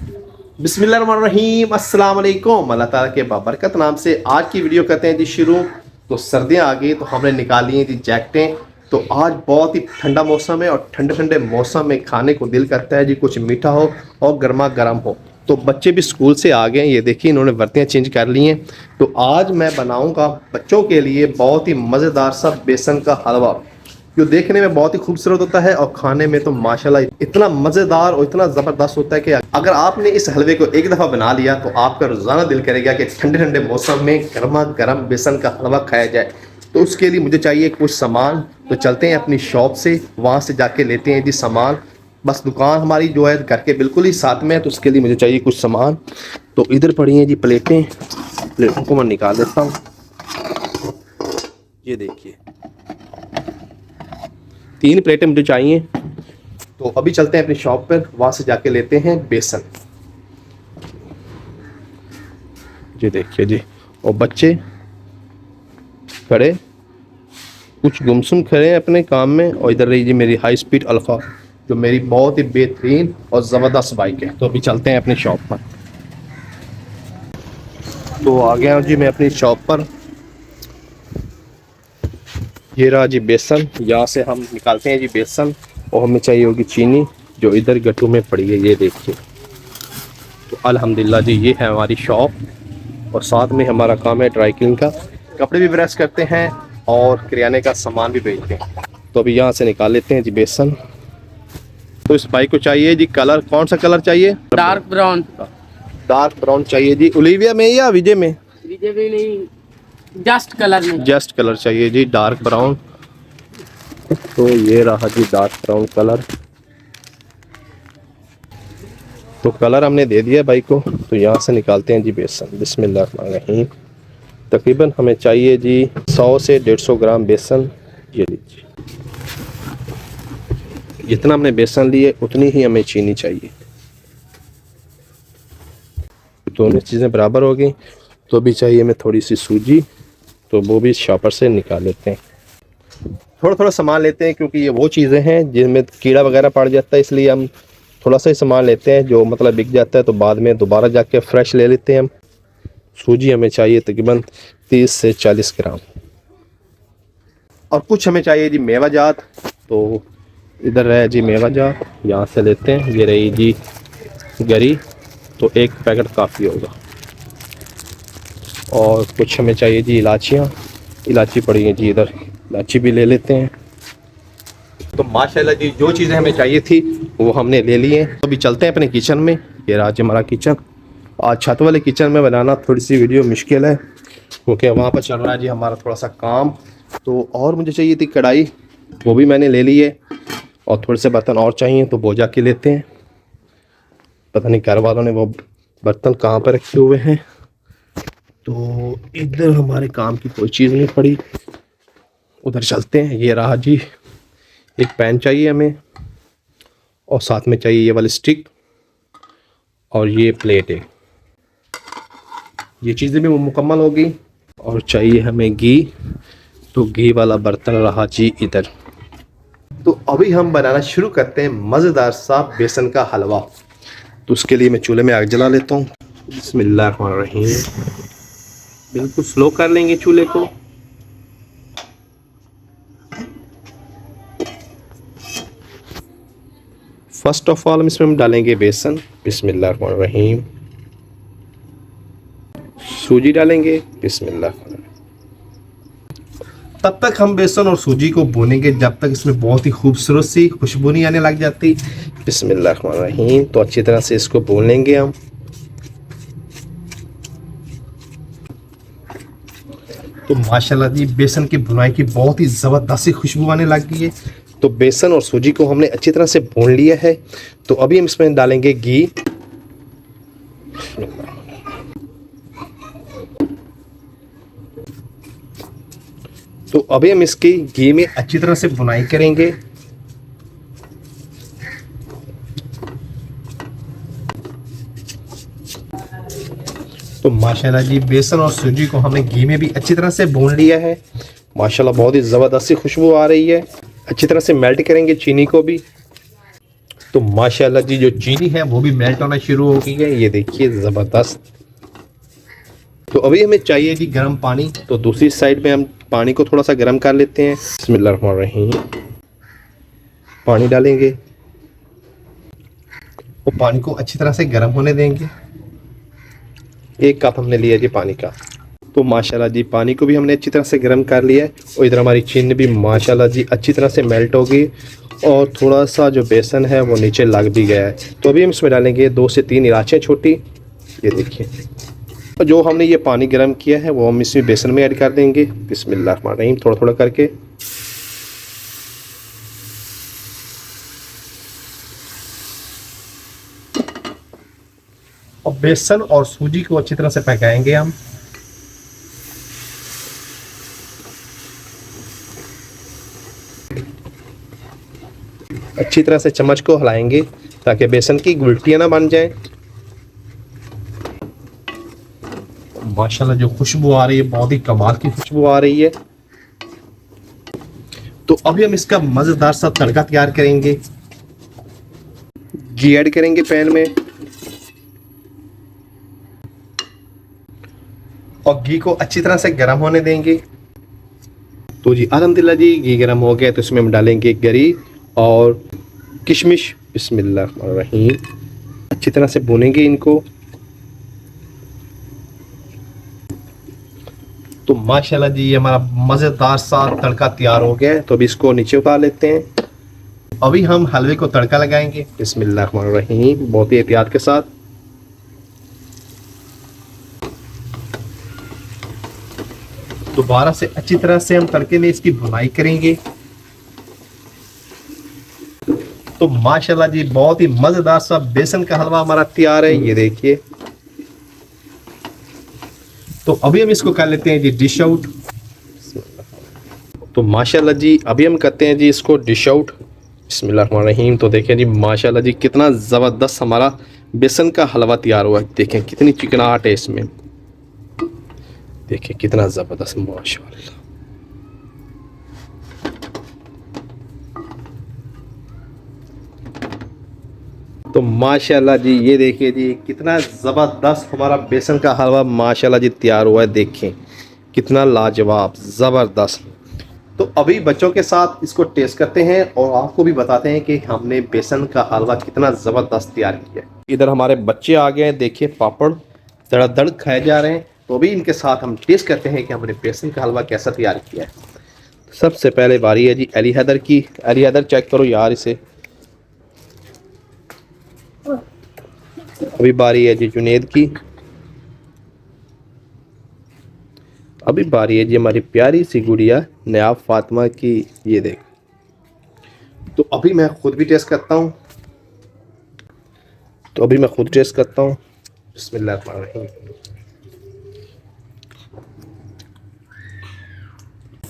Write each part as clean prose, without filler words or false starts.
बिस्मिल्लाहिर्रहमानिर्रहीम, अस्सलाम वालेकुम। अल्लाह ताला के बाबरकत नाम से आज की वीडियो करते हैं जी शुरू। तो सर्दियाँ आ गई तो हमने निकाली हैं जी जैकेटें। तो आज बहुत ही ठंडा मौसम है और ठंडे ठंडे मौसम में खाने को दिल करता है जी कुछ मीठा हो और गर्मा गर्म हो। तो बच्चे भी स्कूल से आ गए हैं, ये देखिए इन्होंने वर्दियाँ चेंज कर ली हैं। तो आज मैं बनाऊँगा बच्चों के लिए बहुत ही मज़ेदार सा बेसन का हलवा, जो देखने में बहुत ही खूबसूरत होता है और खाने में तो माशाल्लाह इतना मज़ेदार और इतना ज़बरदस्त होता है कि अगर आपने इस हलवे को एक दफ़ा बना लिया तो आपका रोज़ाना दिल करेगा कि ठंडे ठंडे मौसम में गर्मा गर्म बेसन का हलवा खाया जाए। तो उसके लिए मुझे चाहिए कुछ सामान। तो चलते हैं अपनी शॉप से, वहाँ से जाके लेते हैं जी सामान। बस दुकान हमारी जो है घर के बिल्कुल ही साथ में है, तो उसके लिए मुझे चाहिए कुछ सामान। तो इधर पड़ी हैं जी प्लेटें, प्लेटों को मैं निकाल देता हूँ। ये देखिए 3 प्लेटें मुझे चाहिए। तो अभी चलते हैं अपनी शॉप पर, वहाँ से जाके लेते हैं बेसन। ये देखिए जी, और बच्चे खड़े कुछ गुमसुम खड़े हैं अपने काम में, और इधर रही जी मेरी हाई स्पीड अल्फा, जो मेरी बहुत ही बेहतरीन और ज़बरदस्त बाइक है। तो अभी चलते हैं अपनी शॉप पर। तो आ गया हूँ जी मैं अपनी शॉप पर। ये रहा जी बेसन, यहाँ से हम निकालते हैं जी बेसन, और हमें चाहिए होगी चीनी जो इधर गट्टू में पड़ी है, ये देखिए। तो अल्हम्दुलिल्लाह जी ये है हमारी शॉप, और साथ में हमारा काम है ड्राई क्लीन का, कपड़े भी प्रेस करते हैं और किराने का सामान भी बेचते हैं। तो अभी यहाँ से निकाल लेते हैं जी बेसन। तो इस बाइक को चाहिए जी कलर, कौन सा कलर चाहिए? Dark brown. डार्क ब्राउन चाहिए जी। ओलिविया में या विजय में? विजय भी नहीं, जस्ट कलर में। जस्ट कलर चाहिए जी, डार्क ब्राउन। तो ये रहा जी डार्क ब्राउन कलर। तो कलर हमने दे दिया बाइक को। तो यहाँ से निकालते हैं जी बेसन। बिस्मिल्लाहिर्रहमानिर्रहीम। तकरीबन हमें चाहिए जी 100 से 150 ग्राम बेसन। ये लीजिए, जितना हमने बेसन लिए उतनी ही हमें चीनी चाहिए। दोनों चीज़ें बराबर हो गई। तो अभी चाहिए हमें थोड़ी सी सूजी, तो वो भी शॉपर से निकाल लेते हैं। थोड़ा थोड़ा सामान लेते हैं क्योंकि ये वो चीज़ें हैं जिनमें कीड़ा वगैरह पड़ जाता है, इसलिए हम थोड़ा सा ही सामान लेते हैं। जो मतलब बिक जाता है तो बाद में दोबारा जाके फ्रेश ले लेते हैं हम। सूजी हमें चाहिए तकरीबन 30 से 40 ग्राम, और कुछ हमें चाहिए जी मेवा जात। तो इधर है जी मेवा जात, यहाँ से लेते हैं। ये रही जी गरी, तो 1 पैकेट काफ़ी होगा। और कुछ हमें चाहिए जी इलाचियाँ, इलाची पड़ी है जी इधर, इलाची भी ले लेते हैं। तो माशाल्लाह जी जो चीज़ें हमें चाहिए थी वो हमने ले ली हैं। तो अभी चलते हैं अपने किचन में। ये रहा जी हमारा किचन। आज छत वाले किचन में बनाना थोड़ी सी वीडियो मुश्किल है, क्योंकि वहाँ पर चल रहा है जी हमारा थोड़ा सा काम। तो और मुझे चाहिए थी कढ़ाई, वो भी मैंने ले ली है। और थोड़े से बर्तन और चाहिए, तो वो जाके लेते हैं। पता नहीं घर वालों ने वो बर्तन कहाँ पर रखे हुए हैं। तो इधर हमारे काम की कोई चीज़ नहीं पड़ी, उधर चलते हैं। ये रहा जी, एक पैन चाहिए हमें, और साथ में चाहिए ये वाली स्टिक, और ये प्लेट है। ये चीज़ें भी मुकम्मल हो गई। और चाहिए हमें घी, तो घी वाला बर्तन रहा जी इधर। तो अभी हम बनाना शुरू करते हैं मज़ेदार सा बेसन का हलवा। तो उसके लिए मैं चूल्हे में आग जला लेता हूँ। बिस्मिल्लाहिर्रहमानिर्रहीम। बिल्कुल स्लो कर लेंगे चूल्हे को। फर्स्ट ऑफ ऑल इसमें हम डालेंगे बेसन। बिस्मिल्लाहिर्रहमानिर्रहीम। सूजी डालेंगे। बिस्मिल्लाहिर्रहमानिर्रहीम। तब तक हम बेसन और सूजी को भूनेंगे जब तक इसमें बहुत ही खूबसूरत सी खुशबू नहीं आने लग जाती। बिस्मिल्लाहिर्रहमानिर्रहीम। तो अच्छी तरह से इसको भून लेंगे हम। तो माशाल्लाह जी बेसन की भुनाई की बहुत ही ज़बरदस्त सी खुशबू आने लग गई है। तो बेसन और सूजी को हमने अच्छी तरह से भून लिया है। तो अभी हम इसमें डालेंगे घी। तो अभी हम इसकी घी में अच्छी तरह से भुनाई करेंगे। तो माशाल्लाह जी बेसन और सूजी को हमने घी में भी अच्छी तरह से भून लिया है। माशाल्लाह बहुत ही ज़बरदस्त सी खुशबू आ रही है। अच्छी तरह से मेल्ट करेंगे चीनी को भी। तो माशाल्लाह जी जो चीनी है वो भी मेल्ट होना शुरू हो गई है, ये देखिए ज़बरदस्त। तो अभी हमें चाहिए जी गर्म पानी, तो दूसरी साइड में हम पानी को थोड़ा सा गर्म कर लेते हैं। बिस्मिल्लाहिर्रहमानिर्रहीम। पानी डालेंगे और पानी को अच्छी तरह से गर्म होने देंगे। 1 कप हमने लिया जी पानी का। तो माशाल्लाह जी पानी को भी हमने अच्छी तरह से गर्म कर लिया है और इधर हमारी चीनी भी माशाल्लाह जी अच्छी तरह से मेल्ट हो गई और थोड़ा सा जो बेसन है वो नीचे लग भी गया है। तो अभी हम इसमें डालेंगे 2 से 3 इलायचियाँ छोटी, ये देखिए। और जो हमने ये पानी गर्म किया है वो हम इसमें बेसन में ऐड कर देंगे। बिस्मिल्लाहिर्रहमानिर्रहीम, थोड़ा थोड़ा करके। और बेसन और सूजी को अच्छी तरह से पकाएंगे हम। अच्छी तरह से चम्मच को हिलाएंगे ताकि बेसन की गुलटियां ना बन जाएं। माशाल्लाह जो खुशबू आ रही है बहुत ही कमाल की खुशबू आ रही है। तो अभी हम इसका मजेदार सा तड़का तैयार करेंगे। घी ऐड करेंगे पैन में और घी को अच्छी तरह से गर्म होने देंगे। तो जी अल्हम्दुलिल्लाह जी घी गर्म हो गया, तो इसमें हम डालेंगे गरी और किशमिश। बिस्मिल्लाहिर्रहमानिर्रहीम। अच्छी तरह से भूनेंगे इनको। तो माशाल्लाह जी ये हमारा मज़ेदार सा तड़का तैयार हो गया है। तो अभी इसको नीचे उतार लेते हैं। अभी हम हलवे को तड़का लगाएंगे। बिस्मिल्लाहिर्रहमानिर्रहीम, बहुत ही एहतियात के साथ। दोबारा से अच्छी तरह से हम तड़के में इसकी भुनाई करेंगे। तो माशाल्लाह जी बहुत ही मजेदार सा बेसन का हलवा हमारा तैयार है, ये देखिए। तो अभी हम इसको कर लेते हैं जी डिश आउट। तो माशाल्लाह जी अभी हम करते हैं जी इसको डिश आउट। बिस्मिल्लाहिर्रहमानिर्रहीम। तो देखें जी माशाल्लाह जी कितना ज़बरदस्त हमारा बेसन का हलवा तैयार हुआ है। देखें कितनी चिकनाहट है इसमें, देखिए कितना ज़बरदस्त माशाल्लाह। तो माशाल्लाह जी ये देखिए जी कितना ज़बरदस्त हमारा बेसन का हलवा माशाल्लाह जी तैयार हुआ है। देखें कितना लाजवाब ज़बरदस्त। तो अभी बच्चों के साथ इसको टेस्ट करते हैं और आपको भी बताते हैं कि हमने बेसन का हलवा कितना ज़बरदस्त तैयार किया है। इधर हमारे बच्चे आ गए हैं, देखिए पापड़ धड़ाधड़ खाए जा रहे हैं। तो अभी इनके साथ हम टेस्ट करते हैं कि हमने बेसन का हलवा कैसा तैयार किया है। सबसे पहले बारी है जी अली हैदर की। अली हैदर चेक करो यार इसे। अभी बारी है जी जुनेद की। अभी बारी है जी हमारी प्यारी सी गुड़िया नयाब फातिमा की, ये देख। तो अभी मैं खुद भी टेस्ट करता हूँ। बिस्मिल्लाहिर्रहमानिर्रहीम।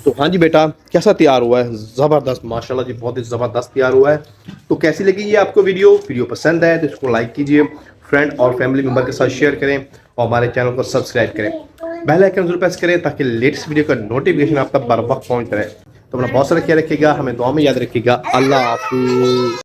तो हाँ जी बेटा कैसा तैयार हुआ है? ज़बरदस्त माशाल्लाह जी, बहुत ही ज़बरदस्त तैयार हुआ है। तो कैसी लगी ये आपको वीडियो पसंद है तो इसको लाइक कीजिए, फ्रेंड और फैमिली मेम्बर के साथ शेयर करें और हमारे चैनल को सब्सक्राइब करें। बेल आइकन जरूर प्रेस करें ताकि लेटेस्ट वीडियो का नोटिफिकेशन आपका बर वक्त पहुँच रहे। तो अपना बहुत सारा ख्याल रखिएगा, हमें दुआ में याद रखिएगा। अल्लाह हाफिज़।